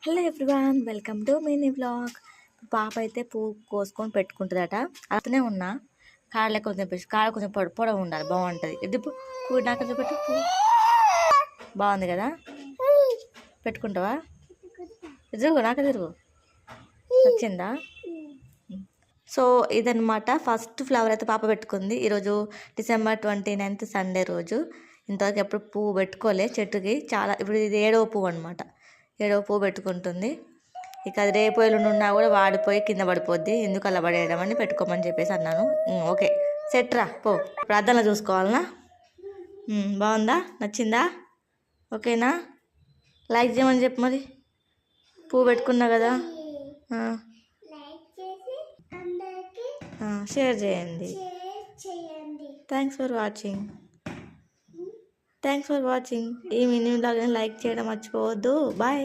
Hello everyone, welcome to mini vlog. పాప అయితే పువ్వు కోసుకొని పెట్టుకుంటుందట. అతనే ఉన్నా కాళ్ళ కొంచెం కాళ్ళ కొంచెం పొడవు ఉండాలి, బాగుంటుంది. ఇది పువ్వు నాకు చూపెట్టు. పువ్వు బాగుంది కదా, పెట్టుకుంటావా? తిరుగు, నాకు తిరుగు. వచ్చిందా? సో ఇదనమాట ఫస్ట్ ఫ్లవర్ అయితే పాప పెట్టుకుంది. ఈరోజు December 29th సండే రోజు. ఇంతవరకు ఎప్పుడు పువ్వు పెట్టుకోలే చెట్టుకి. చాలా ఇప్పుడు ఇది 7వ పువ్వు అనమాట. 7వ పువ్వు పెట్టుకుంటుంది. ఇక అది రేపు ఎల్లుండి ఉన్నా కూడా వాడిపోయి కింద పడిపోద్ది, ఎందుకు అలా పడేయడం అని పెట్టుకోమని చెప్పేసి అన్నాను. ఓకే సెట్ రా పో. ప్రార్థనలో చూసుకోవాలనా? బాగుందా? నచ్చిందా? ఓకేనా? లైక్ చేయమని చెప్పు మరి. పువ్వు పెట్టుకున్నా కదా, షేర్ చేయండి. Thanks for watching. ఈ మినీ వ్లాగ్ని లైక్ చేయడం మర్చిపోవద్దు. బాయ్.